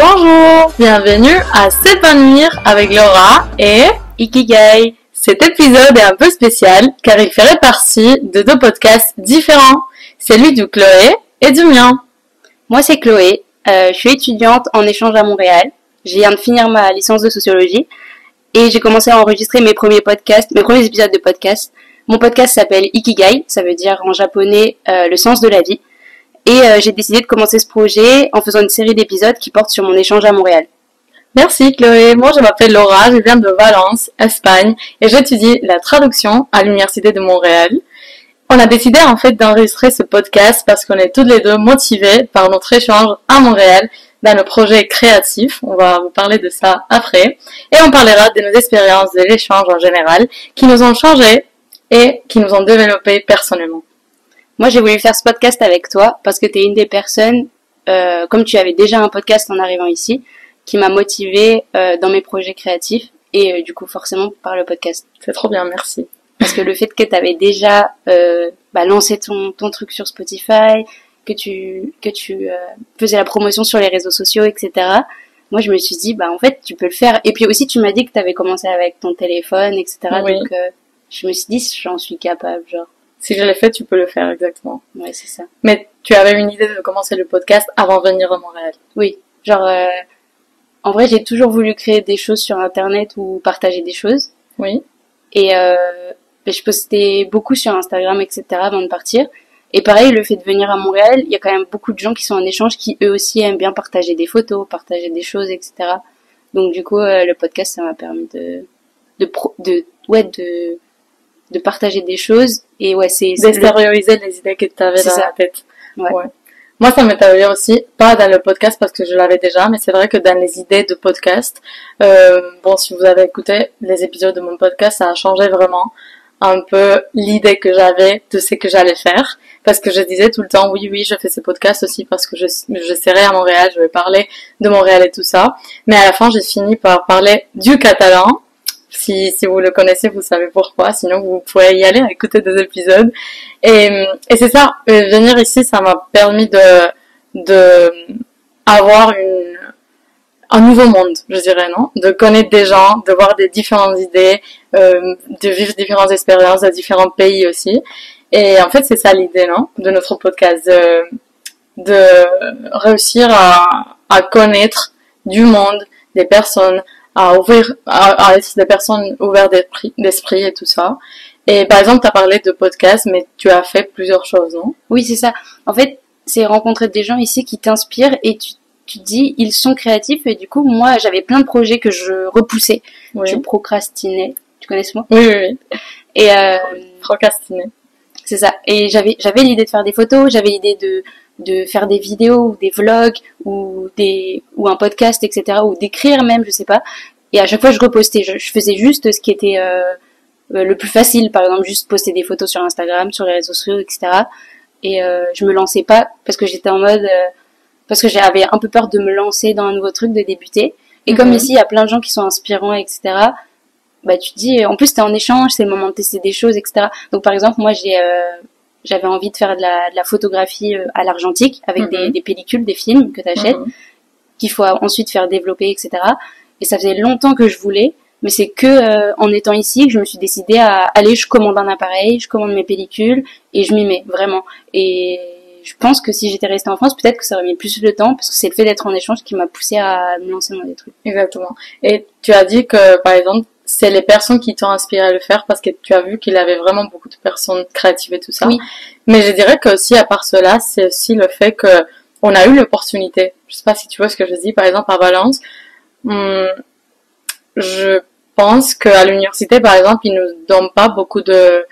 Bonjour, bienvenue à S'épanouir avec Laura et Ikigai. Cet épisode est un peu spécial car il ferait partie de deux podcasts différents, celui de Chloé et du mien. Moi c'est Chloé, je suis étudiante en échange à Montréal, je viens de finir ma licence de sociologie et j'ai commencé à enregistrer mes premiers épisodes de podcast. Mon podcast s'appelle Ikigai, ça veut dire en japonais le sens de la vie. Et j'ai décidé de commencer ce projet en faisant une série d'épisodes qui portent sur mon échange à Montréal. Merci Chloé, moi je m'appelle Laura, je viens de Valence, Espagne, et j'étudie la traduction à l'Université de Montréal. On a décidé en fait d'enregistrer ce podcast parce qu'on est toutes les deux motivées par notre échange à Montréal dans le projet créatif, on va vous parler de ça après, et on parlera de nos expériences de l'échange en général qui nous ont changé et qui nous ont développé personnellement. Moi, j'ai voulu faire ce podcast avec toi parce que tu es une des personnes, comme tu avais déjà un podcast en arrivant ici, qui m'a motivée dans mes projets créatifs et du coup forcément par le podcast. C'est trop bien, merci. Parce que le fait que tu avais déjà lancé ton truc sur Spotify, que tu faisais la promotion sur les réseaux sociaux, etc. Moi, je me suis dit, en fait, tu peux le faire. Et puis aussi, tu m'as dit que tu avais commencé avec ton téléphone, etc. Oui. Donc, je me suis dit, j'en suis capable, genre. Si je l'ai fait, tu peux le faire, exactement. Ouais, c'est ça. Mais tu avais une idée de commencer le podcast avant de venir à Montréal. Oui, genre, en vrai, j'ai toujours voulu créer des choses sur Internet ou partager des choses. Oui. Et je postais beaucoup sur Instagram, etc. avant de partir. Et pareil, le fait de venir à Montréal, il y a quand même beaucoup de gens qui sont en échange qui eux aussi aiment bien partager des photos, partager des choses, etc. Donc du coup, le podcast, ça m'a permis de partager des choses et d'extérioriser les idées que tu avais dans la tête. Ouais. Moi, ça m'est arrivé aussi, pas dans le podcast parce que je l'avais déjà, mais c'est vrai que dans les idées de podcast, si vous avez écouté les épisodes de mon podcast, ça a changé vraiment un peu l'idée que j'avais de ce que j'allais faire, parce que je disais tout le temps, oui, je fais ces podcasts aussi parce que je serai à Montréal, je vais parler de Montréal et tout ça, mais à la fin, j'ai fini par parler du catalan. Si vous le connaissez, vous savez pourquoi. Sinon, vous pouvez y aller, écouter des épisodes. Et c'est ça. Venir ici, ça m'a permis de avoir un nouveau monde, je dirais, non? De connaître des gens, de voir des différentes idées, de vivre différentes expériences de différents pays aussi. Et en fait, c'est ça l'idée, non? De notre podcast. De réussir à connaître du monde, des personnes, à être des personnes ouvertes d'esprit et tout ça. Et par exemple, tu as parlé de podcast, mais tu as fait plusieurs choses, non? Oui, c'est ça. En fait, c'est rencontrer des gens ici qui t'inspirent et tu te dis, ils sont créatifs. Et du coup, moi, j'avais plein de projets que je repoussais. Oui. Je procrastinais. Tu connais ce mot? Oui. Et procrastiner. C'est ça. Et j'avais l'idée de faire des photos, j'avais l'idée de faire des vidéos ou des vlogs ou un podcast, etc. ou d'écrire même, je sais pas. Et à chaque fois, je repostais. Je faisais juste ce qui était le plus facile. Par exemple, juste poster des photos sur Instagram, sur les réseaux sociaux, etc. Et je me lançais pas parce que j'étais en mode... parce que j'avais un peu peur de me lancer dans un nouveau truc, de débuter. Et comme ici, il y a plein de gens qui sont inspirants, etc., tu te dis... En plus, t'es en échange, c'est le moment de tester des choses, etc. Donc, par exemple, moi, j'avais envie de faire de la photographie à l'argentique avec des pellicules, des films que t'achètes, qu'il faut ensuite faire développer, etc. Et ça faisait longtemps que je voulais, mais c'est que en étant ici que je me suis décidée à aller, je commande un appareil, je commande mes pellicules et je m'y mets vraiment. Et je pense que si j'étais restée en France, peut-être que ça aurait mis plus de temps parce que c'est le fait d'être en échange qui m'a poussée à me lancer dans des trucs. Exactement. Et tu as dit que, par exemple, c'est les personnes qui t'ont inspiré à le faire parce que tu as vu qu'il y avait vraiment beaucoup de personnes créatives et tout ça. Oui. Mais je dirais que aussi, à part cela, c'est aussi le fait que on a eu l'opportunité. Je sais pas si tu vois ce que je dis. Par exemple, à Valence, je pense qu'à l'université, par exemple, ils nous donnent pas beaucoup de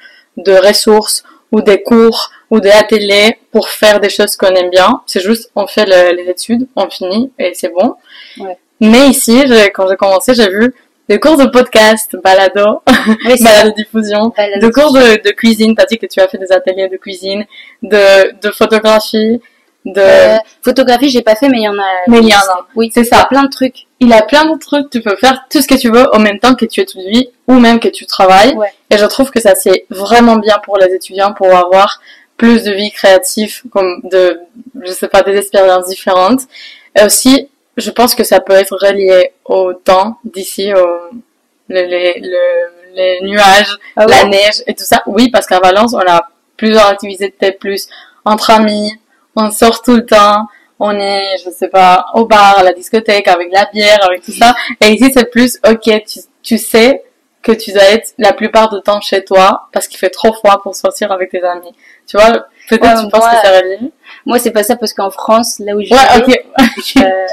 ressources ou des cours ou des ateliers pour faire des choses qu'on aime bien. C'est juste, on fait les études, on finit et c'est bon. Ouais. Mais ici, quand j'ai commencé, j'ai vu des cours de podcast, balado, balado diffusion, de cours de cuisine. T'as dit que tu as fait des ateliers de cuisine, de photographie, photographie, j'ai pas fait, mais il y en a. Mais il y en a. Oui, c'est ça. Il y a plein de trucs. Il y a plein de trucs. Tu peux faire tout ce que tu veux en même temps que tu étudies ou même que tu travailles. Ouais. Et je trouve que ça, c'est vraiment bien pour les étudiants pour avoir plus de vie créative, comme je sais pas, des expériences différentes. Et aussi, je pense que ça peut être relié au temps d'ici, les nuages, Ah la ouais? neige et tout ça. Oui, parce qu'à Valence, on a plusieurs activités peut-être plus entre amis, on sort tout le temps, on est, je sais pas, au bar, à la discothèque, avec la bière, avec tout ça. Et ici, c'est plus, ok, tu sais que tu dois être la plupart du temps chez toi parce qu'il fait trop froid pour sortir avec tes amis. Tu vois, peut-être tu penses que c'est relié. Moi, c'est pas ça parce qu'en France, là où je Ouais, vais, ok. euh,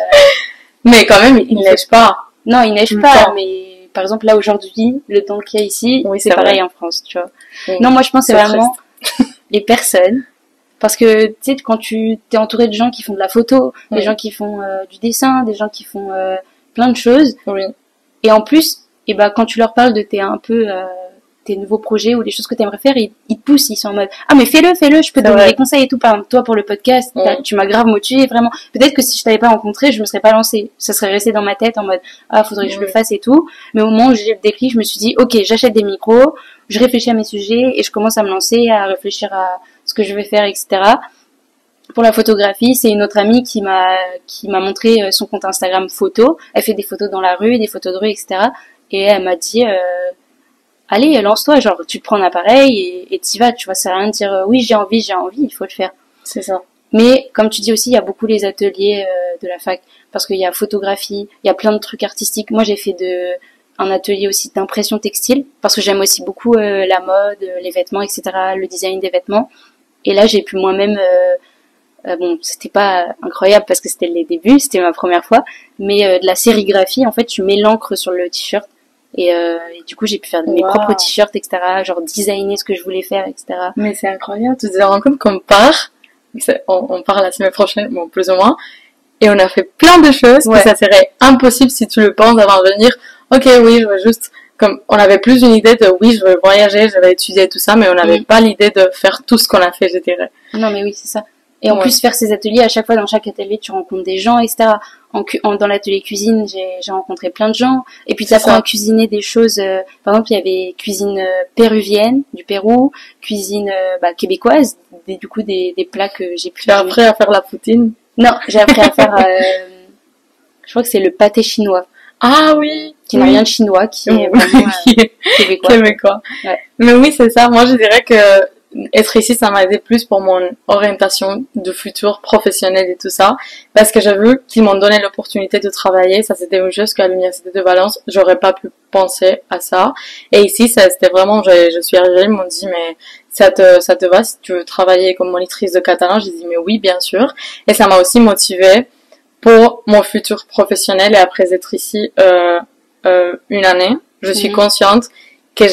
Mais quand même, il neige pas non, il neige tout le pas, temps. mais par exemple, là aujourd'hui, le temps qu'il y a ici, Oui, c'est c'est pareil vrai. en France, tu vois. Oui. Non, moi, je pense que c'est C'est vraiment triste. les personnes. Parce que, tu sais, quand tu t'es entouré de gens qui font de la photo, des Oui. gens qui font du dessin, des gens qui font plein de choses, Oui. et en plus, et ben, quand tu leur parles de tes nouveaux projets ou des choses que tu aimerais faire, ils te poussent, ils sont en mode ah mais fais-le, je peux te C'est donner vrai. des conseils et tout. Par exemple, toi pour le podcast, tu m'as grave motivé vraiment. Peut-être que si je t'avais pas rencontré, je me serais pas lancée. Ça serait resté dans ma tête en mode ah faudrait que je le fasse et tout. Mais au moment où j'ai le déclic, je me suis dit ok j'achète des micros, je réfléchis à mes sujets et je commence à me lancer, à réfléchir à ce que je vais faire, etc. Pour la photographie, c'est une autre amie qui m'a montré son compte Instagram photo. Elle fait des photos dans la rue, des photos de rue, etc. Et elle m'a dit allez, lance-toi, genre tu te prends un appareil et t'y vas, tu vois, ça sert à rien de dire oui j'ai envie, il faut le faire. C'est ça. Mais comme tu dis aussi, il y a beaucoup les ateliers de la fac, parce qu'il y a photographie, il y a plein de trucs artistiques. Moi j'ai fait un atelier aussi d'impression textile, parce que j'aime aussi beaucoup la mode, les vêtements, etc., le design des vêtements. Et là j'ai pu moi-même, bon c'était pas incroyable parce que c'était les débuts, c'était ma première fois, mais de la sérigraphie, en fait tu mets l'encre sur le t-shirt. Et du coup, j'ai pu faire mes propres t-shirts, etc. Genre designer ce que je voulais faire, etc. Mais c'est incroyable. Tu te rends compte qu'on part, on part la semaine prochaine, bon, plus ou moins, et on a fait plein de choses que ça serait impossible si tu le penses avant de venir. Ok, oui, je veux juste, comme, on avait plus une idée de, oui, je veux voyager, je vais étudier tout ça, mais on n'avait pas l'idée de faire tout ce qu'on a fait, je dirais. Non, mais oui, c'est ça. Et en plus, faire ces ateliers, à chaque fois, dans chaque atelier, tu rencontres des gens, etc. Dans l'atelier cuisine, j'ai rencontré plein de gens. Et puis, tu apprends à cuisiner des choses. Par exemple, il y avait cuisine péruvienne, du Pérou, cuisine québécoise, du coup, des plats que j'ai pu... Tu as appris à faire la poutine? Non, j'ai appris à faire... je crois que c'est le pâté chinois. Ah oui! Qui n'a rien de chinois, qui est vraiment québécois. Ouais. Mais oui, c'est ça. Moi, je dirais que être ici, ça m'a aidé plus pour mon orientation de futur professionnel et tout ça. Parce que j'ai vu qu'ils m'ont donné l'opportunité de travailler. Ça, c'était une chose qu'à l'université de Valence, j'aurais pas pu penser à ça. Et ici, c'était vraiment, je suis arrivée, ils m'ont dit, mais ça te va si tu veux travailler comme monitrice de catalan? J'ai dit, mais oui, bien sûr. Et ça m'a aussi motivée pour mon futur professionnel et après être ici, une année. Je suis consciente que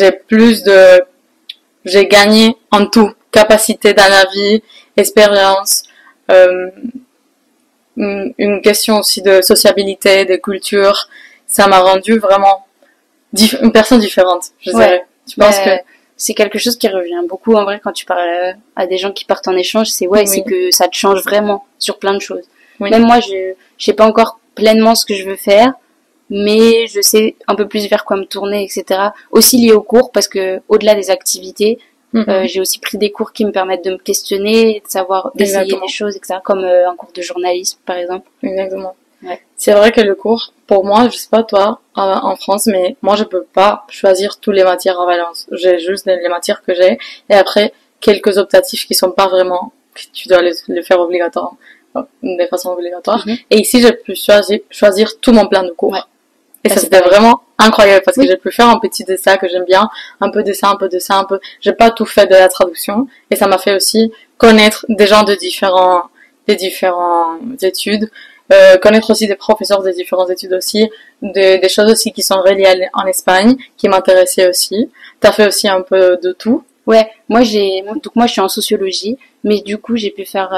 j'ai gagné en tout. Capacité dans la vie, expérience, une question aussi de sociabilité, de culture. Ça m'a rendu vraiment une personne différente, je dirais. Tu penses que c'est quelque chose qui revient beaucoup en vrai quand tu parles à des gens qui partent en échange, c'est c'est que ça te change vraiment sur plein de choses. Même moi, je sais pas encore pleinement ce que je veux faire, mais je sais un peu plus vers quoi me tourner, etc. Aussi lié aux cours, parce que au-delà des activités, j'ai aussi pris des cours qui me permettent de me questionner, de savoir, d'essayer des choses, etc. Comme un cours de journalisme, par exemple. Exactement. Ouais. C'est vrai que le cours, pour moi, je sais pas toi, en France, mais moi je peux pas choisir toutes les matières en Valence. J'ai juste les matières que j'ai, et après, quelques optatifs qui sont pas vraiment, que tu dois les faire obligatoirement, de façon obligatoire. Et ici, j'ai pu choisir tout mon plan de cours. Ouais. Et ça, c'était vraiment incroyable parce que j'ai pu faire un petit dessin que j'aime bien, un peu dessin, j'ai pas tout fait de la traduction. Et ça m'a fait aussi connaître des gens des différentes études, connaître aussi des professeurs des différentes études aussi, des choses aussi qui sont reliées en Espagne, qui m'intéressaient aussi. T'as fait aussi un peu de tout? Ouais, moi je suis en sociologie, mais du coup j'ai pu faire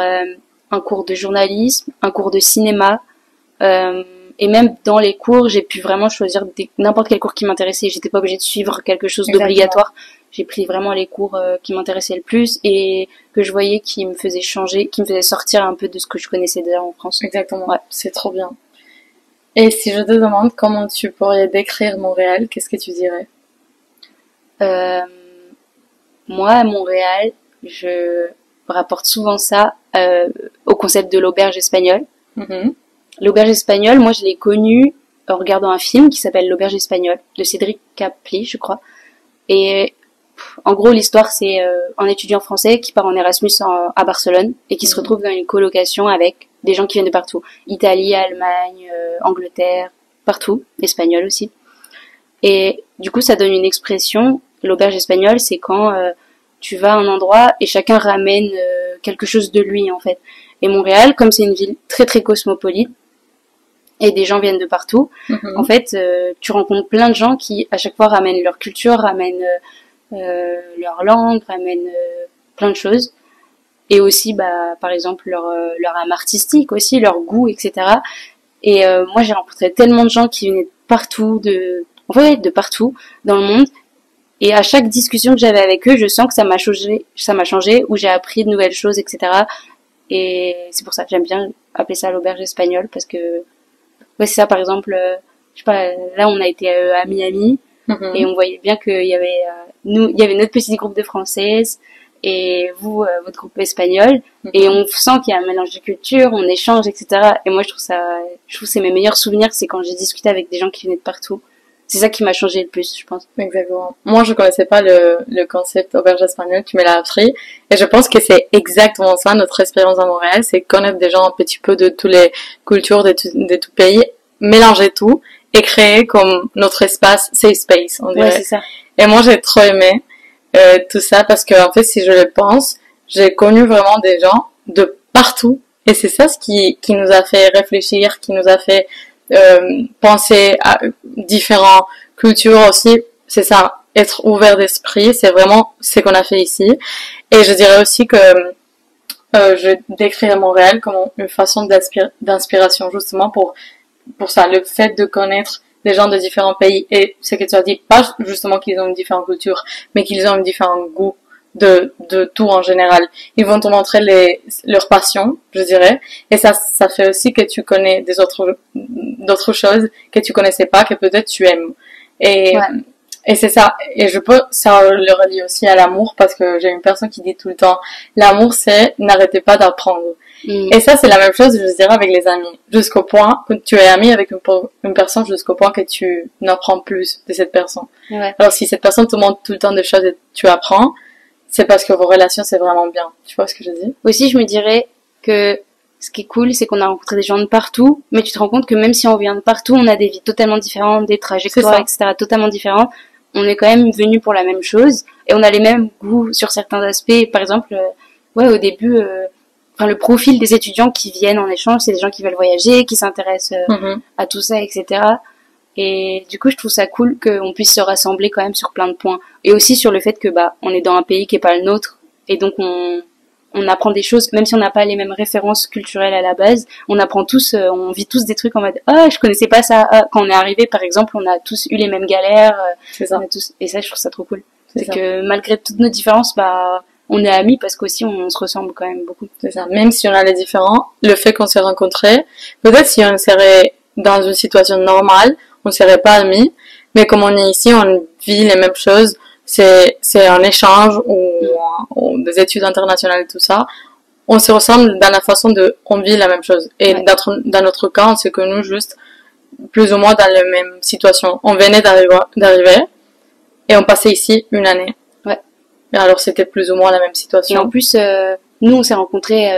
un cours de journalisme, un cours de cinéma, et même dans les cours, j'ai pu vraiment choisir n'importe quel cours qui m'intéressait. J'étais pas obligée de suivre quelque chose d'obligatoire. J'ai pris vraiment les cours qui m'intéressaient le plus et que je voyais qui me faisaient changer, qui me faisaient sortir un peu de ce que je connaissais déjà en France. Exactement. Ouais. C'est trop bien. Et si je te demande comment tu pourrais décrire Montréal, qu'est-ce que tu dirais? Moi, à Montréal, je rapporte souvent ça au concept de l'auberge espagnole. l'auberge espagnole, moi je l'ai connue en regardant un film qui s'appelle L'auberge espagnole de Cédric Capli, je crois. Et en gros, l'histoire, c'est un étudiant français qui part en Erasmus à Barcelone et qui se retrouve dans une colocation avec des gens qui viennent de partout. Italie, Allemagne, Angleterre, partout, espagnol aussi. Et du coup, ça donne une expression. L'auberge espagnole, c'est quand tu vas à un endroit et chacun ramène quelque chose de lui, en fait. Et Montréal, comme c'est une ville très très cosmopolite, et des gens viennent de partout, en fait, tu rencontres plein de gens qui, à chaque fois, ramènent leur culture, ramènent leur langue, ramènent plein de choses. Et aussi, bah, par exemple, leur âme artistique aussi, leur goût, etc. Et moi, j'ai rencontré tellement de gens qui venaient de partout, de partout dans le monde. Et à chaque discussion que j'avais avec eux, je sens que ça m'a changé, où j'ai appris de nouvelles choses, etc. Et c'est pour ça que j'aime bien appeler ça l'auberge espagnole, parce que, ouais, c'est ça, par exemple, je sais pas, là, on a été à Miami, et on voyait bien qu'il y avait, il y avait notre petit groupe de Françaises, et vous, votre groupe espagnol, et on sent qu'il y a un mélange de cultures, on échange, etc. Et moi, je trouve que c'est mes meilleurs souvenirs, c'est quand j'ai discuté avec des gens qui venaient de partout. C'est ça qui m'a changé le plus, je pense. Exactement. Moi, je connaissais pas le concept auberge espagnole, tu me l'as appris. Et je pense que c'est exactement ça, notre expérience à Montréal, c'est connaître des gens un petit peu de toutes les cultures, de tout pays, mélanger tout, et créer comme notre espace safe space, on dirait. Ouais, c'est ça. Et moi, j'ai trop aimé, tout ça, parce que, en fait, si je le pense, j'ai connu vraiment des gens de partout. Et c'est ça ce qui nous a fait réfléchir, qui nous a fait penser à différentes cultures aussi. C'est ça, être ouvert d'esprit, c'est vraiment ce qu'on a fait ici. Et je dirais aussi que je décrirais Montréal comme une façon d'inspiration justement pour ça, le fait de connaître des gens de différents pays et ce que tu as dit, pas justement qu'ils ont une différente culture, mais qu'ils ont un différent goût de tout en général. Ils vont te montrer leurs passions, je dirais, et ça fait aussi que tu connais d'autres choses que tu connaissais pas, que peut-être tu aimes. Et c'est ça. Et ça le relie aussi à l'amour, parce que j'ai une personne qui dit tout le temps, l'amour c'est n'arrêtez pas d'apprendre. Et ça, c'est la même chose, je dirais, avec les amis. Jusqu'au point que tu es ami avec une personne, jusqu'au point que tu n'apprends plus de cette personne. Ouais. Alors, si cette personne te montre tout le temps des choses et tu apprends, c'est parce que vos relations, c'est vraiment bien. Tu vois ce que je dis? Aussi, je me dirais que ce qui est cool, c'est qu'on a rencontré des gens de partout, mais tu te rends compte que même si on vient de partout, on a des vies totalement différentes, des trajectoires, etc., totalement différentes. On est quand même venus pour la même chose, et on a les mêmes goûts sur certains aspects. Par exemple, au début, le profil des étudiants qui viennent en échange, c'est des gens qui veulent voyager, qui s'intéressent à tout ça, etc. Et du coup, je trouve ça cool qu'on puisse se rassembler quand même sur plein de points. Et aussi sur le fait que, on est dans un pays qui est pas le nôtre. Et donc, on apprend des choses, même si on n'a pas les mêmes références culturelles à la base. On apprend tous, on vit tous des trucs en mode, je connaissais pas ça. Quand on est arrivé, par exemple, on a tous eu les mêmes galères. C'est ça. Et ça, je trouve ça trop cool. C'est que malgré toutes nos différences, on est amis parce qu'aussi on se ressemble quand même beaucoup. C'est ça. Même si on a les différents, le fait qu'on s'est rencontrés, peut-être si on serait dans une situation normale, on serait pas amis, mais comme on est ici, on vit les mêmes choses, c'est un échange ou des études internationales et tout ça, on se ressemble dans la façon on vit la même chose. Et dans notre cas, on s'est connus juste plus ou moins dans la même situation. On venait d'arriver et on passait ici une année. Ouais. Et alors c'était plus ou moins la même situation. Et en plus, nous on s'est rencontrés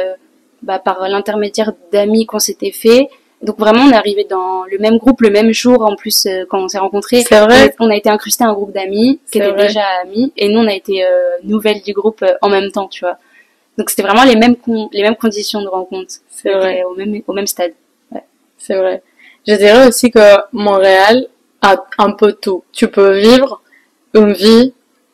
par l'intermédiaire d'amis qu'on s'était fait. Donc vraiment, on est arrivé dans le même groupe le même jour en plus quand on s'est rencontrés. C'est vrai. On a été incrustés à un groupe d'amis qui étaient déjà amis, et nous on a été nouvelles du groupe en même temps, tu vois. Donc c'était vraiment les mêmes conditions de rencontre. C'est vrai. Au même stade. Ouais. C'est vrai. Je dirais aussi que Montréal a un peu tout. Tu peux vivre une vie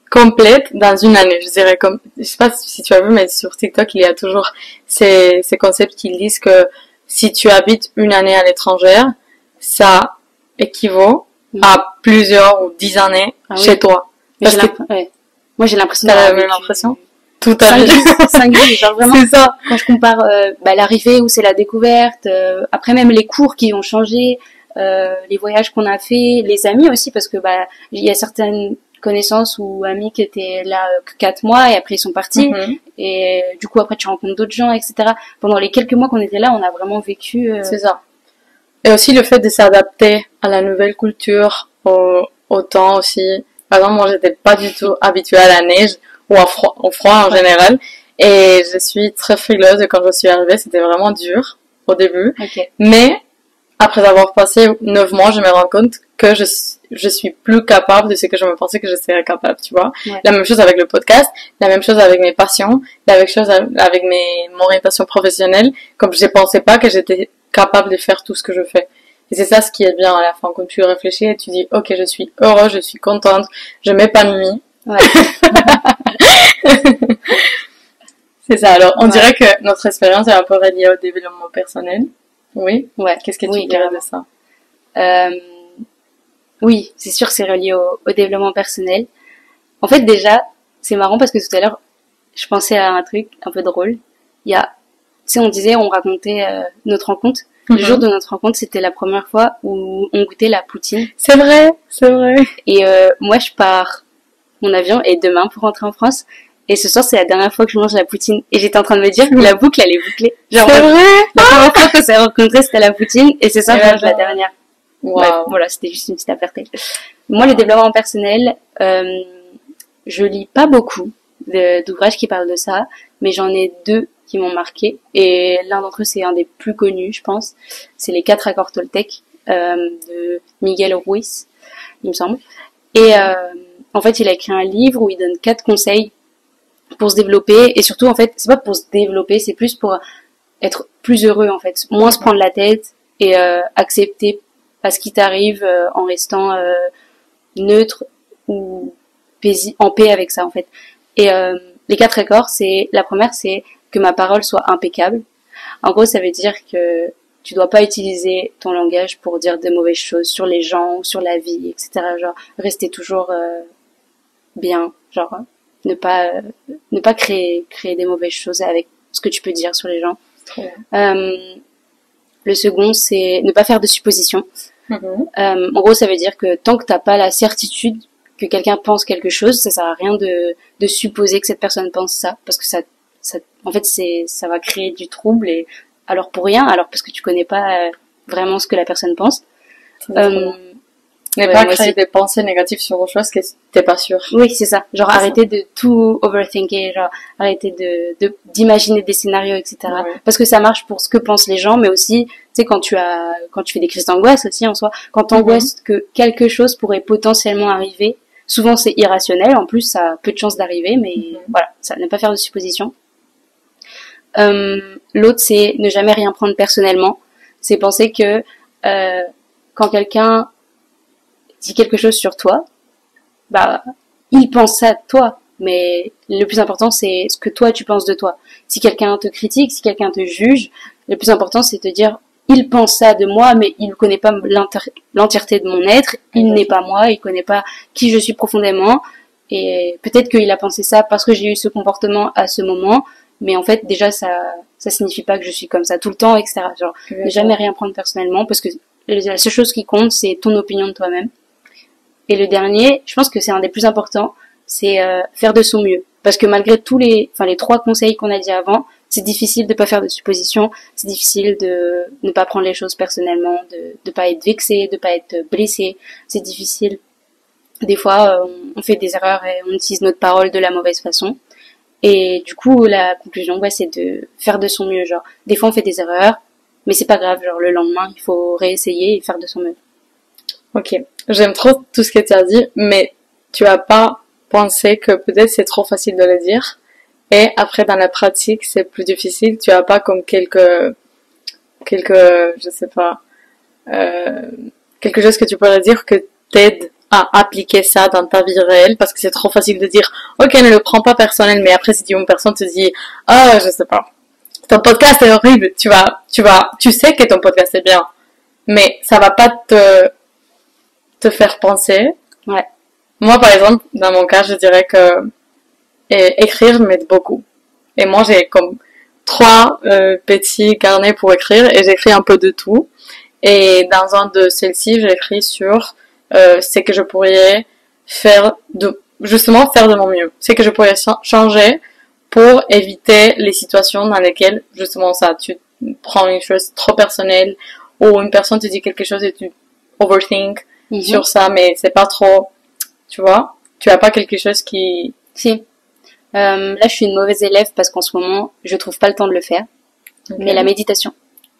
complète dans une année. Je dirais je sais pas si tu as vu, mais sur TikTok, il y a toujours ces concepts qui disent que si tu habites une année à l'étranger, ça équivaut à plusieurs ou 10 années chez toi. Moi, j'ai l'impression d'avoir la même impression. Tout à fait. 5 vies, genre vraiment. C'est ça. Quand je compare l'arrivée où c'est la découverte, après même les cours qui ont changé, les voyages qu'on a fait, les amis aussi, parce que il y a certaines connaissances ou amis qui étaient là que 4 mois et après ils sont partis, et du coup après tu rencontres d'autres gens, etc. Pendant les quelques mois qu'on était là, on a vraiment vécu c'est ça. Et aussi le fait de s'adapter à la nouvelle culture, au temps aussi. Par exemple, moi, j'étais pas du tout habituée à la neige ou au froid en général. Et je suis très frileuse et quand je suis arrivée, c'était vraiment dur au début. Ok. Mais après avoir passé 9 mois, je me rends compte que je suis plus capable de ce que je me pensais que je serais capable, tu vois. Ouais. La même chose avec le podcast, la même chose avec mes passions, la même chose avec mon orientation professionnelle. Comme je pensais pas que j'étais capable de faire tout ce que je fais. Et c'est ça ce qui est bien à la fin, quand tu réfléchis et tu dis, ok, je suis heureuse, je suis contente, je m'épanouis. Ouais. C'est ça. Alors, on Ouais. dirait que notre expérience est un peu reliée au développement personnel. Oui. Ouais. Qu'est-ce que Oui, tu dirais carrément. de ça? Oui, c'est sûr que c'est relié au développement personnel. En fait, déjà, c'est marrant parce que tout à l'heure, je pensais à un truc un peu drôle. Il y a, tu sais, on racontait notre rencontre. Le jour de notre rencontre, c'était la première fois où on goûtait la poutine. C'est vrai, c'est vrai. Et moi, je pars mon avion et demain pour rentrer en France. Et ce soir, c'est la dernière fois que je mange la poutine. Et j'étais en train de me dire que la boucle, elle est bouclée. Genre, C'est vrai. la première fois qu'on s'est rencontrés, c'était la poutine. Et c'est ça, je mange la dernière. Wow. Bref, voilà, c'était juste une petite aparté. Moi, le développement personnel, je lis pas beaucoup d'ouvrages qui parlent de ça, mais j'en ai 2 qui m'ont marqué. Et l'un d'entre eux, c'est un des plus connus, je pense. C'est les 4 accords Toltec de Miguel Ruiz, il me semble. Et en fait, il a écrit un livre où il donne 4 conseils pour se développer. Et surtout, en fait, c'est pas pour se développer, c'est plus pour être plus heureux, en fait. Moins se prendre la tête et accepter à ce qui t'arrive en restant neutre ou en paix avec ça, en fait. Et les 4 accords, la première, c'est que ma parole soit impeccable. En gros, ça veut dire que tu dois pas utiliser ton langage pour dire de mauvaises choses sur les gens ou sur la vie, etc. Genre, rester toujours bien, genre ne pas créer des mauvaises choses avec ce que tu peux dire sur les gens. Le second, c'est ne pas faire de suppositions. En gros, ça veut dire que tant que t'as pas la certitude que quelqu'un pense quelque chose, ça sert à rien de supposer que cette personne pense ça, parce que ça en fait, ça va créer du trouble et alors pour rien, alors parce que tu connais pas vraiment ce que la personne pense. Ne pas créer des pensées négatives sur autre chose que t'es pas sûr. Oui, c'est ça. Genre arrêter de tout overthinker, genre arrêter d'imaginer des scénarios, etc. Ouais. Parce que ça marche pour ce que pensent les gens, mais aussi, tu sais, quand tu fais des crises d'angoisse aussi en soi, quand t'angoisses que quelque chose pourrait potentiellement arriver, souvent c'est irrationnel, en plus ça a peu de chances d'arriver, mais voilà, ça, ne pas faire de suppositions. L'autre, c'est ne jamais rien prendre personnellement. C'est penser que quand quelqu'un dit quelque chose sur toi, bah il pense ça de toi, mais le plus important c'est ce que toi tu penses de toi. Si quelqu'un te critique, si quelqu'un te juge, le plus important c'est de dire il pense ça de moi, mais il ne connaît pas l'entièreté de mon être, il n'est pas moi, il connaît pas qui je suis profondément, et peut-être qu'il a pensé ça parce que j'ai eu ce comportement à ce moment, mais en fait déjà ça signifie pas que je suis comme ça tout le temps, etc. Genre ne jamais rien prendre personnellement, parce que la seule chose qui compte c'est ton opinion de toi-même. Et le dernier, je pense que c'est un des plus importants, c'est faire de son mieux. Parce que malgré les 3 conseils qu'on a dit avant, c'est difficile de pas faire de suppositions, c'est difficile de ne pas prendre les choses personnellement, de pas être vexé, de pas être blessé. C'est difficile. Des fois, on fait des erreurs et on utilise notre parole de la mauvaise façon. Et du coup, la conclusion, c'est de faire de son mieux. Genre, des fois, on fait des erreurs, mais c'est pas grave. Genre, le lendemain, il faut réessayer et faire de son mieux. Ok, j'aime trop tout ce que tu as dit, mais tu as pas pensé que peut-être c'est trop facile de le dire, et après dans la pratique c'est plus difficile, tu as pas comme quelques, je sais pas, quelque chose que tu pourrais dire que t'aide à appliquer ça dans ta vie réelle, parce que c'est trop facile de dire, ok, ne le prends pas personnel, mais après si une personne te dit, je sais pas, ton podcast est horrible, tu sais que ton podcast est bien, mais ça va pas te faire penser. Ouais. Moi, par exemple, dans mon cas, je dirais que écrire m'aide beaucoup. Et moi, j'ai comme 3 petits carnets pour écrire et j'écris un peu de tout. Et dans un de celles-ci, j'écris sur ce que je pourrais faire justement faire de mon mieux. Ce que je pourrais changer pour éviter les situations dans lesquelles justement ça, tu prends une chose trop personnelle ou une personne te dit quelque chose et tu overthink sur ça, mais c'est pas trop, tu vois, tu as pas quelque chose qui... Si. Là, je suis une mauvaise élève parce qu'en ce moment, je trouve pas le temps de le faire. Okay. Mais la méditation,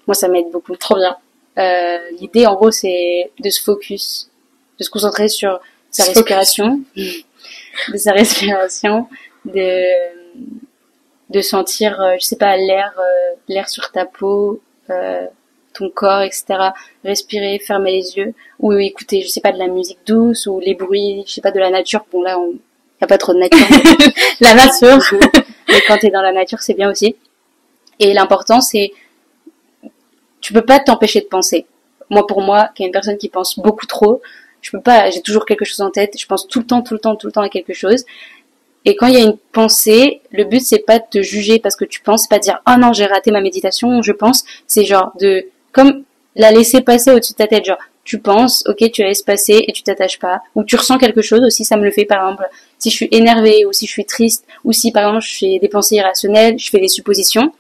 moi, ça m'aide beaucoup. Trop bien. L'idée, en gros, c'est de se focus, de se concentrer sur sa respiration, de sa respiration, de sentir, je sais pas, l'air sur ta peau, ton corps, etc. Respirer, fermer les yeux, ou écouter, je sais pas, de la musique douce, ou les bruits, je sais pas, de la nature. Bon, là, y a pas trop de nature. La nature. Mais quand t'es dans la nature, c'est bien aussi. Et l'important, c'est, tu peux pas t'empêcher de penser. Moi, pour moi, qui est une personne qui pense beaucoup trop, je peux pas, j'ai toujours quelque chose en tête, je pense tout le temps à quelque chose. Et quand il y a une pensée, le but, c'est pas de te juger parce que tu penses, pas de dire, oh non, j'ai raté ma méditation, je pense. C'est genre comme la laisser passer au-dessus de ta tête, genre, tu penses, ok, tu la laisses passer et tu t'attaches pas. Ou tu ressens quelque chose aussi, ça me le fait, par exemple, si je suis énervée, ou si je suis triste, ou si, par exemple, je fais des pensées irrationnelles, je fais des suppositions,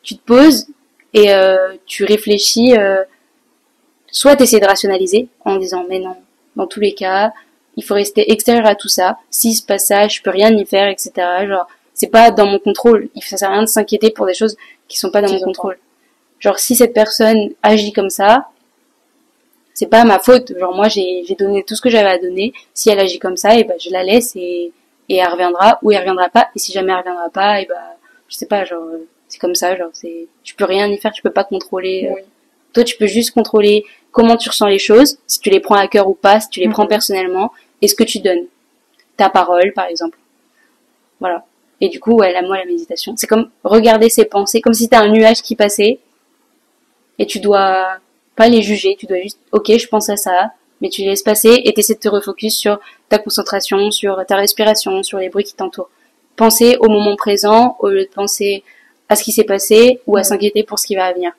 tu te poses et tu réfléchis, soit t'essaies de rationaliser en disant, mais non, dans tous les cas, il faut rester extérieur à tout ça. S'il se passe ça, je peux rien y faire, etc. Genre, c'est pas dans mon contrôle. Ça sert à rien de s'inquiéter pour des choses qui sont pas dans mon contrôle. Genre, si cette personne agit comme ça, c'est pas ma faute. Genre, moi, j'ai donné tout ce que j'avais à donner. Si elle agit comme ça, et ben, je la laisse et elle reviendra ou elle reviendra pas. Et si jamais elle reviendra pas, et ben, je sais pas, genre, c'est comme ça, genre, tu peux rien y faire, tu peux pas contrôler. Oui. Toi, tu peux juste contrôler comment tu ressens les choses, si tu les prends à cœur ou pas, si tu les prends personnellement, et ce que tu donnes. Ta parole, par exemple. Voilà. Et du coup, ouais, moi, la méditation, c'est comme regarder ses pensées, comme si t'as un nuage qui passait, et tu dois pas les juger, tu dois juste, ok, je pense à ça, mais tu les laisses passer, et t'essaies de te refocus sur ta concentration, sur ta respiration, sur les bruits qui t'entourent. Penser au moment présent, au lieu de penser à ce qui s'est passé, ou à s'inquiéter pour ce qui va venir.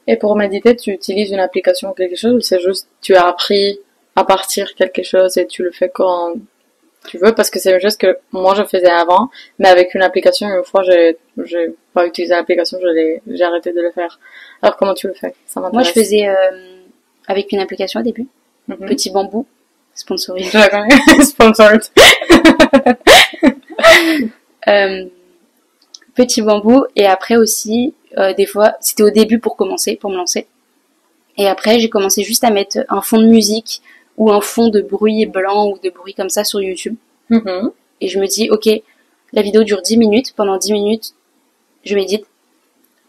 Et pour méditer, tu utilises une application ou quelque chose, ou c'est juste, tu as appris à partir quelque chose et tu le fais quand tu veux, parce que c'est une chose que moi je faisais avant, mais avec une application, une fois j'ai pas utilisé l'application, j'ai arrêté de le faire. Alors comment tu le fais? Ça m'intéresse. Moi je faisais avec une application au début, Petit Bambou, sponsorisé. Je la connais, sponsored. Petit Bambou, et après aussi, des fois, c'était au début pour me lancer. Et après, j'ai commencé juste à mettre un fond de musique ou un fond de bruit blanc ou de bruit comme ça sur YouTube. Et je me dis, ok, la vidéo dure 10 minutes. Pendant 10 minutes, je médite.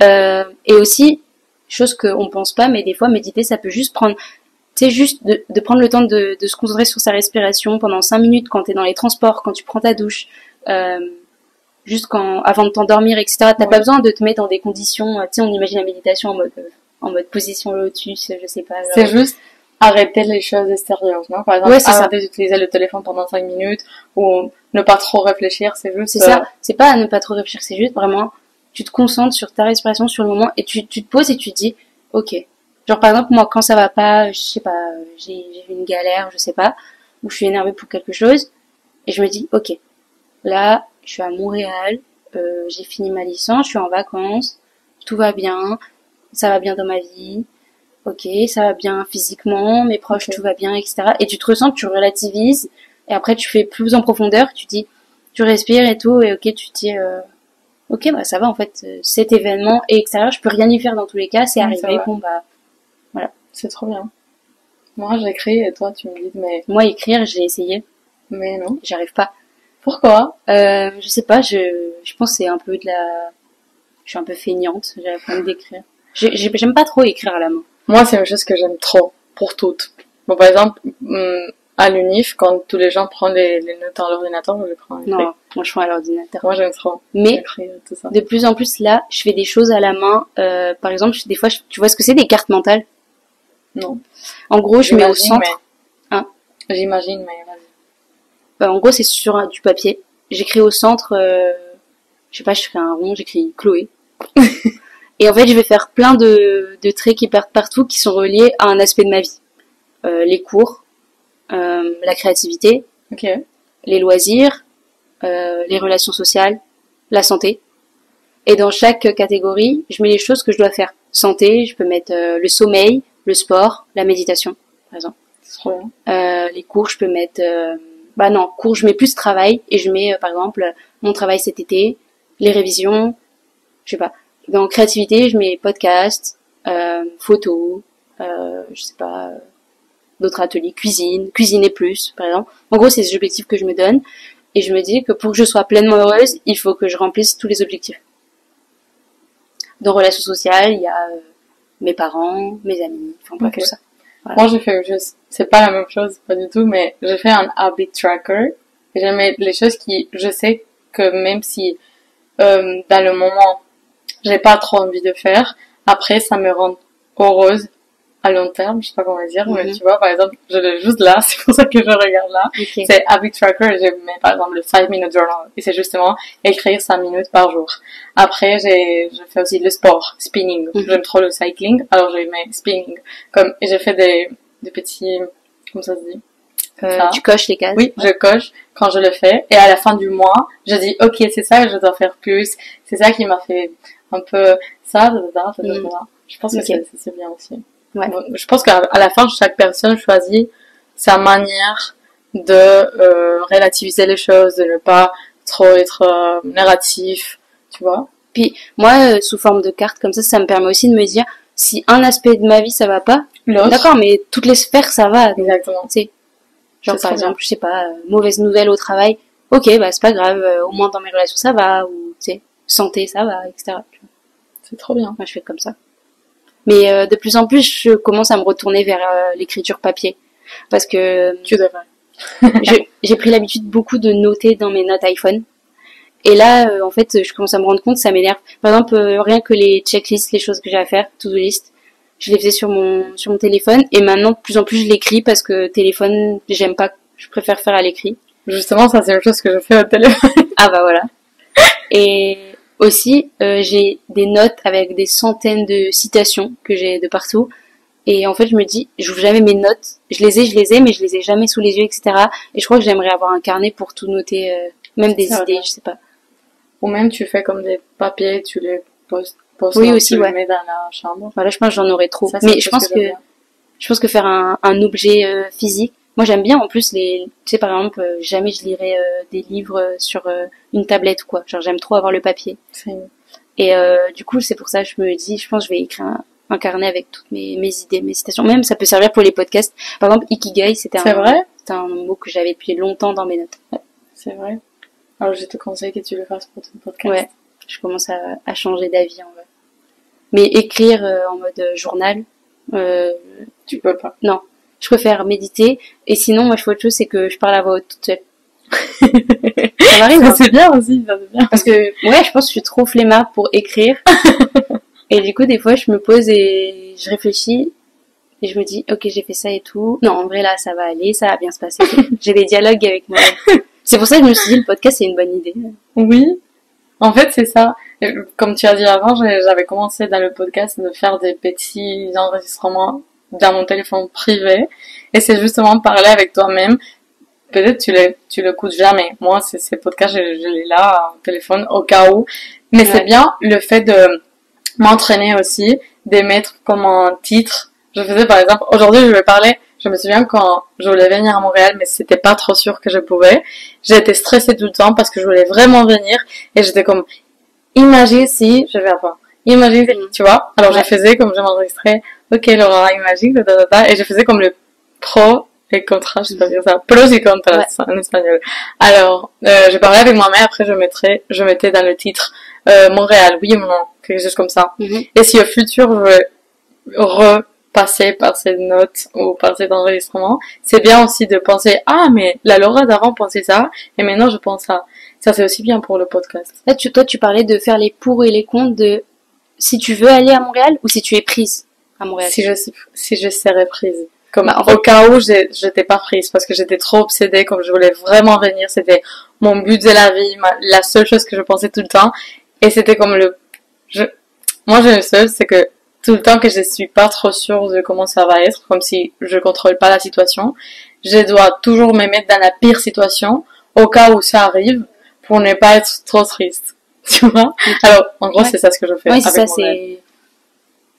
Et aussi, chose qu'on pense pas, mais des fois, méditer, ça peut juste prendre, tu sais, juste de prendre le temps de se concentrer sur sa respiration pendant 5 minutes quand t'es dans les transports, quand tu prends ta douche, juste avant de t'endormir, etc. T'as pas besoin de te mettre dans des conditions, tu sais, on imagine la méditation en mode position lotus, je sais pas. C'est juste arrêter les choses extérieures, non? Par exemple, arrêter d'utiliser le téléphone pendant 5 minutes, ou ne pas trop réfléchir, c'est juste... C'est ça, c'est pas ne pas trop réfléchir, c'est juste vraiment, tu te concentres sur ta respiration, sur le moment, et tu te poses et tu te dis, ok. Genre par exemple, moi, quand ça va pas, je sais pas, j'ai eu une galère, je sais pas, ou je suis énervée pour quelque chose, et je me dis, ok, là, je suis à Montréal, j'ai fini ma licence, je suis en vacances, tout va bien, ça va bien dans ma vie, ok, ça va bien physiquement, mes proches, tout va bien, etc. Et tu te ressens, tu relativises, et après tu fais plus en profondeur, tu dis, tu respires et tout, et ok, tu te dis, ok, bah ça va en fait, cet événement est extérieur, je peux rien y faire dans tous les cas, c'est arrivé, bon bah, voilà. C'est trop bien. Moi j'écris et toi tu me dis, mais... Moi écrire, j'ai essayé. Mais non. J'arrive pas. Pourquoi? Je sais pas, je pense que c'est un peu je suis un peu feignante, j'arrive pas à me décrire. J'aime pas trop écrire à la main. Moi, c'est une chose que j'aime trop, pour toutes. Bon, par exemple, à l'UNIF, quand tous les gens prennent les notes à l'ordinateur, je les prends à l'écrit. Non, moi je prends à l'ordinateur. Moi, j'aime trop. Mais, écrire, tout ça. De plus en plus, là, je fais des choses à la main. Par exemple, des fois, tu vois ce que c'est des cartes mentales? Non. En gros, je mets au centre. Mais... Hein? J'imagine, mais vas-y. En gros, c'est sur du papier. J'écris au centre, je sais pas, je fais un rond, j'écris Chloé. Et en fait, je vais faire plein de traits qui partent partout, qui sont reliés à un aspect de ma vie. Les cours, la créativité, les loisirs, les relations sociales, la santé. Et dans chaque catégorie, je mets les choses que je dois faire. santé, je peux mettre le sommeil, le sport, la méditation, par exemple. C'est trop bien. Les cours, je peux mettre... cours, je mets plus travail et je mets, par exemple, mon travail cet été, les révisions, je sais pas. Dans créativité, je mets podcast, photos, je sais pas, d'autres ateliers, cuisiner plus, par exemple. En gros, c'est les objectifs que je me donne et je me dis que pour que je sois pleinement heureuse, il faut que je remplisse tous les objectifs. Dans relations sociales, il y a mes parents, mes amis, enfin bref, tout ça. Voilà. Moi, j'ai fait juste, c'est pas la même chose, pas du tout, mais j'ai fait un habit tracker. J'ai mis les choses qui, je sais que même si, dans le moment, j'ai pas trop envie de faire, après, ça me rend heureuse à long terme, je sais pas comment dire, mais tu vois, par exemple, je l'ai juste là, c'est pour ça que je regarde là. Okay. C'est habit tracker, je mets par exemple le 5-minute journal, et c'est justement écrire 5 minutes par jour. Après, je fais aussi le sport, spinning. J'aime trop le cycling, alors je mets spinning. Et j'ai fait des petits, comment ça se dit? Tu coches les cases. Oui, je coche quand je le fais, et à la fin du mois, je dis, ok, c'est ça, je dois faire plus, c'est ça qui m'a fait un peu ça. Je pense que c'est bien aussi. Ouais. Je pense qu'à la fin, chaque personne choisit sa manière de relativiser les choses, de ne pas trop être négatif, tu vois. Puis moi, sous forme de carte comme ça me permet aussi de me dire si un aspect de ma vie ça va pas, d'accord, mais toutes les sphères ça va. Exactement. Tu sais, genre par exemple, je sais pas, mauvaise nouvelle au travail, ok, bah c'est pas grave, au moins dans mes relations ça va, ou tu sais, santé ça va, etc. C'est trop bien. Moi je fais comme ça. Mais de plus en plus, je commence à me retourner vers l'écriture papier. Parce que... Tu devrais. j'ai pris l'habitude beaucoup de noter dans mes notes iPhone. Et là, en fait, je commence à me rendre compte, ça m'énerve. Par exemple, rien que les checklists, les choses que j'ai à faire, to-do list, je les faisais sur mon téléphone. Et maintenant, de plus en plus, je l'écris parce que téléphone, j'aime pas, je préfère faire à l'écrit. Justement, ça, c'est une chose que je fais au téléphone. Ah bah voilà. Et... aussi, j'ai des notes avec des centaines de citations que j'ai de partout. Et en fait, je me dis, j'ouvre jamais mes notes. Je les ai, mais je les ai jamais sous les yeux, etc. Et je crois que j'aimerais avoir un carnet pour tout noter, même des idées, je sais pas. Ou même tu fais comme des papiers, tu les poses oui, aussi, tu les mets dans la chambre. Voilà, je pense que j'en aurais trop. Ça, mais je pense que faire un objet physique, moi j'aime bien en plus tu sais par exemple, jamais je lirais des livres sur une tablette ou quoi. Genre j'aime trop avoir le papier. Et du coup c'est pour ça que je me dis, je pense que je vais écrire un carnet avec toutes mes idées, mes citations. Même ça peut servir pour les podcasts. Par exemple, Ikigai, c'était un mot que j'avais depuis longtemps dans mes notes. Ouais. C'est vrai. Alors je te conseille que tu le fasses pour ton podcast. Ouais, je commence à changer d'avis en vrai. Mais écrire en mode journal, tu peux pas. Non. Je préfère méditer. Et sinon, moi, je fais autre chose, c'est que je parle à voix haute toute seule. Ça m'arrive. C'est bien aussi, ça c'est bien. Parce que, ouais, je pense que je suis trop flemmard pour écrire. Et du coup, des fois, je me pose et je réfléchis. Et je me dis, ok, j'ai fait ça et tout. Non, en vrai, là, ça va aller, ça va bien se passer. J'ai des dialogues avec moi. C'est pour ça que je me suis dit, le podcast, c'est une bonne idée. Oui. En fait, c'est ça. Comme tu as dit avant, j'avais commencé dans le podcast de faire des petits enregistrements dans mon téléphone privé. Et c'est justement parler avec toi-même. Peut-être tu l'écoutes jamais. Moi, ces podcasts, je l'ai là, en téléphone, au cas où. Mais c'est bien le fait de m'entraîner aussi, de mettre comme un titre. Je faisais par exemple, aujourd'hui je vais parler, je me souviens quand je voulais venir à Montréal, mais c'était pas trop sûr que je pouvais. J'ai été stressée tout le temps parce que je voulais vraiment venir et j'étais comme, imagine si je vais pas. Imagine, tu vois. Alors je faisais comme je m'enregistrais, ok Laura, imagine, et je faisais comme le pro et contra, je sais pas dire ça, pros et contras en espagnol. Alors, je parlais avec ma mère, après je mettais dans le titre Montréal, oui ou non, quelque chose comme ça. Et si au futur je veux repasser par cette note ou par cet enregistrement, c'est bien aussi de penser, ah mais la Laura d'avant pensait ça, et maintenant je pense ça. Ça c'est aussi bien pour le podcast. Là, toi tu parlais de faire les pour et les contre de si tu veux aller à Montréal ou si tu es prise à Montréal. Si je serais prise. Comme au cas où j'étais pas prise parce que j'étais trop obsédée, comme je voulais vraiment venir, c'était mon but de la vie, la seule chose que je pensais tout le temps, et c'était comme moi j'ai une seule, c'est que tout le temps que je suis pas trop sûre de comment ça va être, comme si je contrôle pas la situation, je dois toujours me mettre dans la pire situation au cas où ça arrive pour ne pas être trop triste, tu vois. Alors en gros c'est ça ce que je fais. Oui, c'est ça,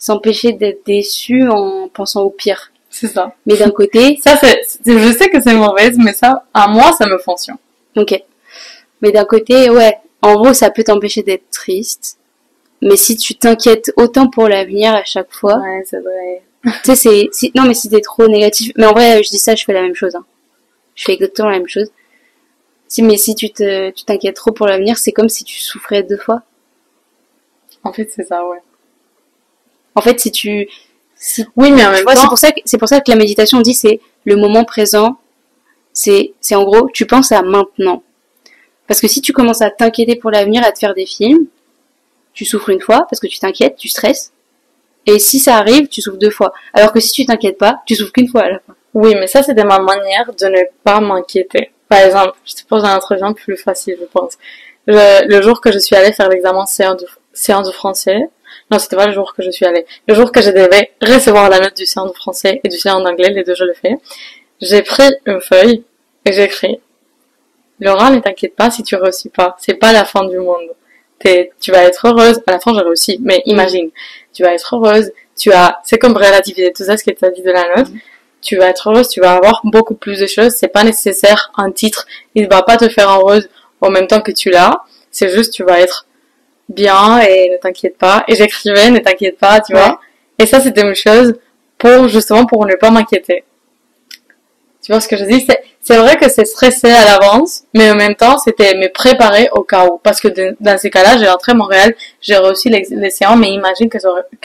s'empêcher d'être déçu en pensant au pire. C'est ça. Mais d'un côté, Ça, je sais que c'est mauvaise, mais ça, à moi, ça me fonctionne. ok. Mais d'un côté, ouais, en gros, ça peut t'empêcher d'être triste. Mais si tu t'inquiètes autant pour l'avenir à chaque fois, Ouais, c'est vrai. tu sais, non, mais si t'es trop négatif, mais en vrai, je dis ça, je fais la même chose, hein. Je fais exactement la même chose. Mais si tu t'inquiètes trop pour l'avenir, c'est comme si tu souffrais 2 fois. En fait, c'est ça, ouais. En fait, Oui, mais en tu même vois, temps, c'est pour ça que la méditation dit c'est le moment présent. C'est en gros, tu penses à maintenant. Parce que si tu commences à t'inquiéter pour l'avenir, à te faire des films, tu souffres une fois parce que tu t'inquiètes, tu stresses. Et si ça arrive, tu souffres 2 fois. Alors que si tu t'inquiètes pas, tu souffres qu'une fois à la fin. oui, mais ça, c'était ma manière de ne pas m'inquiéter. Par exemple, je te pose un autre exemple plus facile, je pense. Le jour que je suis allée faire l'examen C1 de français, non, c'était pas le jour que je suis allée. Le jour que je devais recevoir la note du C1 de français et du C1 d'anglais, les deux je le fais, j'ai pris une feuille et j'ai écrit: Laura, ne t'inquiète pas si tu réussis pas. C'est pas la fin du monde. Tu vas être heureuse. À la fin, j'ai réussi. Mais imagine, tu vas être heureuse. C'est comme relativiser tout ça, ce que tu as dit de la note. Tu vas être heureuse, tu vas avoir beaucoup plus de choses. C'est pas nécessaire un titre. Il va pas te faire heureuse en même temps que tu l'as. C'est juste, tu vas être bien et ne t'inquiète pas. Et j'écrivais, ne t'inquiète pas, tu vois. Et ça, c'était une chose justement pour ne pas m'inquiéter. Tu vois ce que je dis? C'est vrai que c'est stressé à l'avance, mais en même temps, c'était me préparer au cas où. Parce que dans ces cas-là, j'ai rentré à Montréal, j'ai réussi les séances, mais imagine que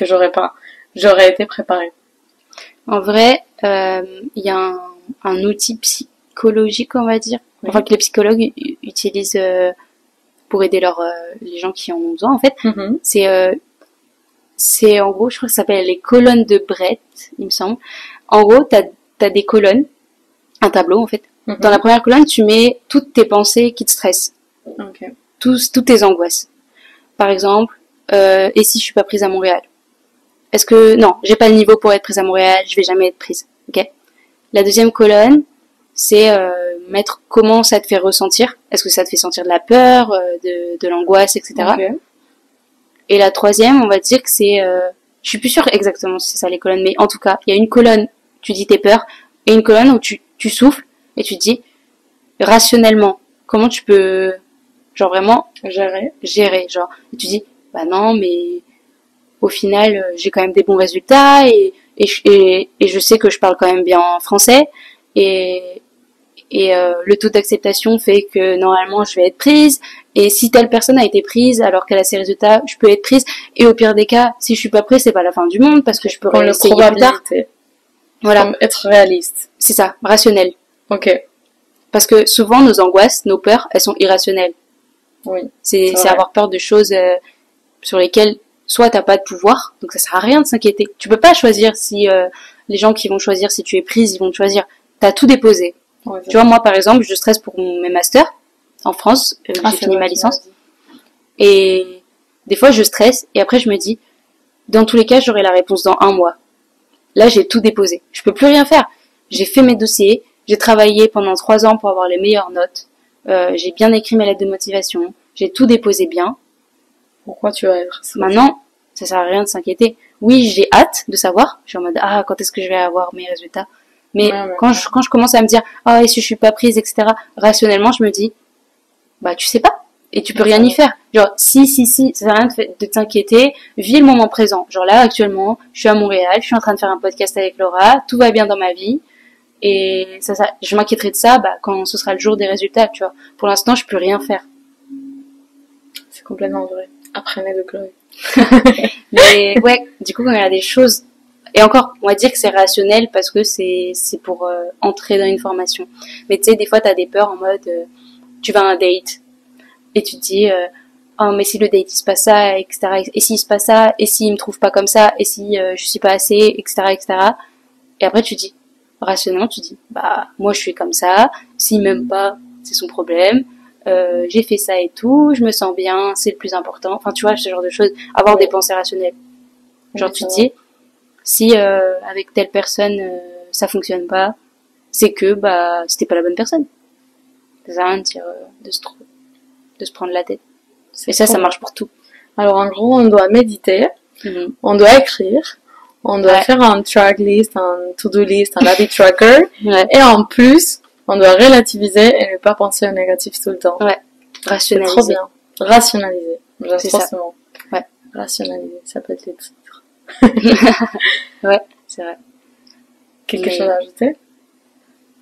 j'aurais pas. J'aurais été préparée. En vrai, il y a un outil psychologique, on va dire, enfin que les psychologues utilisent pour aider les gens qui en ont besoin, en fait. C'est en gros, je crois que ça s'appelle les colonnes de Brett, il me semble. En gros, t'as des colonnes, un tableau en fait. Dans la première colonne, tu mets toutes tes pensées qui te stressent, toutes tes angoisses. Par exemple, et si je suis pas prise à Montréal? Est-ce que non, j'ai pas le niveau pour être prise à Montréal, je vais jamais être prise. Ok. La deuxième colonne, c'est mettre comment ça te fait ressentir. Est-ce que ça te fait sentir de la peur, de l'angoisse, etc. Et la troisième, on va dire que c'est, je suis plus sûre exactement si c'est ça les colonnes, mais en tout cas, il y a une colonne, tu dis tes peurs, et une colonne où tu souffles et tu te dis rationnellement comment tu peux, genre vraiment gérer, genre. Et tu dis bah non, mais au final, j'ai quand même des bons résultats et je sais que je parle quand même bien français et le taux d'acceptation fait que normalement je vais être prise, et si telle personne a été prise alors qu'elle a ses résultats, je peux être prise, et au pire des cas, si je suis pas prise, c'est pas la fin du monde parce que je peux réessayer plus tard. Voilà. Comme être réaliste. C'est ça, rationnel. Ok. Parce que souvent nos angoisses, nos peurs, elles sont irrationnelles. Oui. C'est avoir peur de choses sur lesquelles soit t'as pas de pouvoir, donc ça sert à rien de s'inquiéter. Tu peux pas choisir si les gens qui vont choisir si tu es prise, ils vont te choisir. T'as tout déposé. Ouais, tu vois, moi par exemple, je stresse pour mes masters en France, j'ai fini ma licence. Et des fois je stresse et après je me dis, dans tous les cas j'aurai la réponse dans 1 mois. Là j'ai tout déposé, je peux plus rien faire. J'ai fait mes dossiers, j'ai travaillé pendant 3 ans pour avoir les meilleures notes, j'ai bien écrit mes lettres de motivation, j'ai tout déposé bien. Pourquoi tu vas être maintenant, ça sert à rien de s'inquiéter. Oui, j'ai hâte de savoir, je suis en mode quand est-ce que je vais avoir mes résultats. Mais quand je commence à me dire et si je suis pas prise, etc., rationnellement je me dis bah tu sais pas et tu peux rien y faire. Genre si ça sert à rien de t'inquiéter, vis le moment présent. Genre là actuellement je suis à Montréal, je suis en train de faire un podcast avec Laura, tout va bien dans ma vie, et ça je m'inquiéterai de ça quand ce sera le jour des résultats, tu vois. Pour l'instant je peux rien faire. C'est complètement vrai. Apprenez de Chloé. Mais ouais, du coup quand il y a des choses, et encore, on va dire que c'est rationnel parce que c'est pour entrer dans une formation. Mais tu sais, des fois, t'as des peurs en mode, tu vas à un date et tu te dis, mais si le date il se passe ça, etc. Et s'il se passe ça, et s'il me trouve pas comme ça, et si je suis pas assez, etc., etc. Et après, tu dis, rationnellement, tu dis, moi je suis comme ça. S'il m'aime pas, c'est son problème. J'ai fait ça et tout, je me sens bien, c'est le plus important. Enfin, tu vois, ce genre de choses. Avoir des pensées rationnelles. Genre, tu te dis, si avec telle personne ça fonctionne pas, c'est que c'était pas la bonne personne. Ça sert à rien de dire de se prendre la tête. Et ça marche pour tout. Alors en gros, on doit méditer On doit écrire, on doit faire un track list, un to-do list, un habit tracker. Et en plus, on doit relativiser et ne pas penser au négatif tout le temps. Rationaliser. C'est trop bien. Rationaliser. J'aime trop ce mot. Rationaliser, ça peut être le titre. C'est vrai. Quelque chose à ajouter?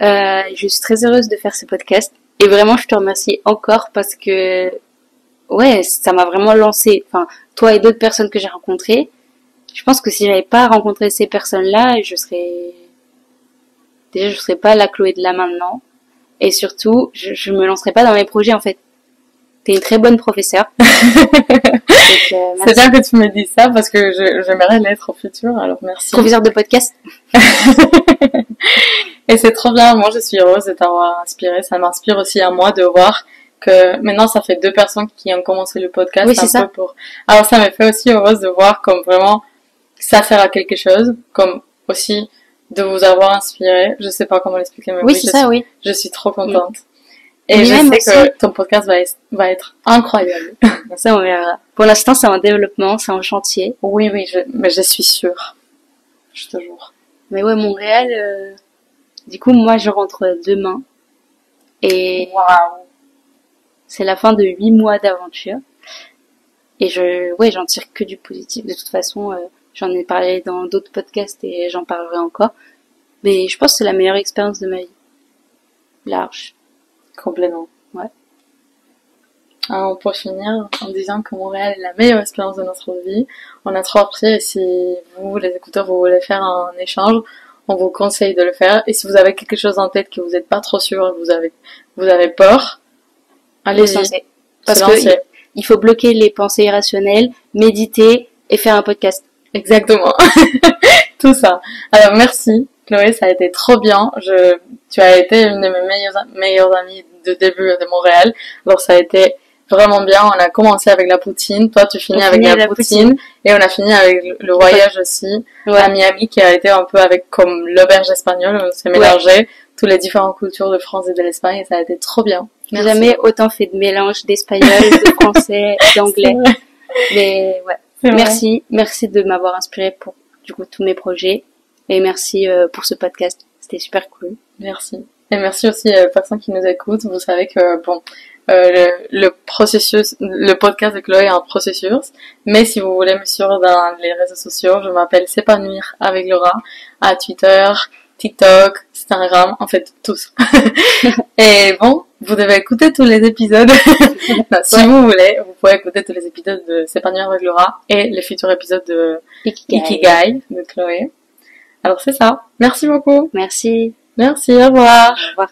Je suis très heureuse de faire ce podcast. Et vraiment, je te remercie encore parce que, ça m'a vraiment lancé. Enfin, toi et d'autres personnes que j'ai rencontrées. Je pense que si j'avais pas rencontré ces personnes-là, je serais pas la Chloé de là maintenant. Et surtout, je me lancerais pas dans mes projets, en fait. T'es une très bonne professeure. C'est bien que tu me dises ça parce que j'aimerais l'être au futur, alors merci. Professeur de podcast. Et c'est trop bien, moi je suis heureuse de t'avoir inspiré. Ça m'inspire aussi à moi de voir que maintenant ça fait 2 personnes qui ont commencé le podcast. Oui, c'est ça. Alors ça me fait aussi heureuse de voir comme vraiment ça sert à quelque chose, comme aussi de vous avoir inspiré. Je sais pas comment l'expliquer, mais je suis trop contente. Et je sais que ton podcast va être incroyable. Ça, on verra. Pour l'instant, c'est en développement, c'est en chantier. Oui, mais je suis sûre. Je te jure. Mais Montréal, du coup, moi, je rentre demain. Et c'est la fin de 8 mois d'aventure. Et j'en tire que du positif. De toute façon, j'en ai parlé dans d'autres podcasts et j'en parlerai encore. Mais je pense que c'est la meilleure expérience de ma vie. Large. Complètement. Alors, pour finir, en disant que Montréal est la meilleure expérience de notre vie, on a trop appris et si vous, les écouteurs, vous voulez faire un échange, on vous conseille de le faire. Et si vous avez quelque chose en tête que vous n'êtes pas trop sûr, vous avez peur, allez-y. Parce que il faut bloquer les pensées irrationnelles, méditer et faire un podcast. Exactement. Tout ça. Alors, merci. Chloé, ça a été trop bien. Tu as été une de mes meilleures amies de début de Montréal. Alors, ça a été vraiment bien. On a commencé avec la poutine. Toi, tu finis avec la poutine. Et on a fini avec le voyage aussi à Miami qui a été un peu avec comme l'auberge espagnole. On s'est mélangé toutes les différentes cultures de France et de l'Espagne et ça a été trop bien. J'ai jamais autant fait de mélange d'espagnol, de français, d'anglais. Mais merci de m'avoir inspiré pour du coup tous mes projets. Et merci pour ce podcast. C'était super cool. Merci. Et merci aussi aux personnes qui nous écoutent. Vous savez que, le podcast de Chloé est un processus. Mais si vous voulez me suivre dans les réseaux sociaux, je m'appelle S'épanouir avec Laura à Twitter, TikTok, Instagram, en fait, tous. Et vous devez écouter tous les épisodes. Si vous voulez, vous pouvez écouter tous les épisodes de S'épanouir avec Laura et les futurs épisodes de Ikigai de Chloé. Alors c'est ça. Merci beaucoup. Merci. Merci, au revoir. Au revoir.